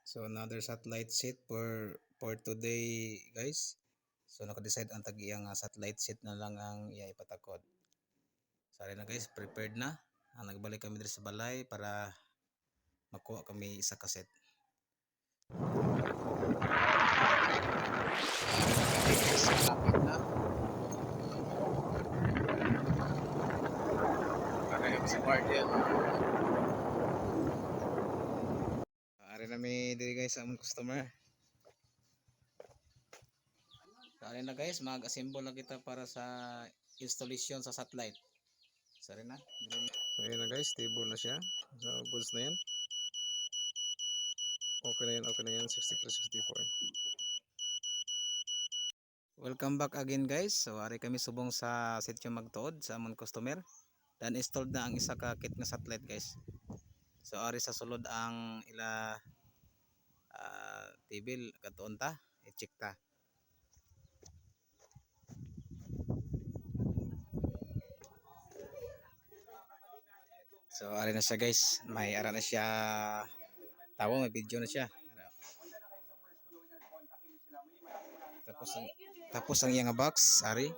So another satellite set for today guys. So naka-decide ang tag-iyang satellite set na lang ang iya ipatakod. Sari na guys, prepared na. Nagbalik kami dito sa balay para makuha kami isa ka set. Lapit na. Kaya kami sa guardian. Ari na may diri guys sa among customer. Sari na guys, mag-assemble na kita para sa installation sa satellite. Sari na. Ayun na guys, stable na siya. So goods na yan. Okay na yan, 6364. Welcome back again guys. So ari kami subong sa sitio magtuod sa among customer. Dan installed na ang isa ka kit nga satellite guys. So ari sa sulod ang ila tibil katuon ta, i-check ta. So ari na siya guys, may ara na siya tawo, may video na siya. Tapos ang iyang box, ari.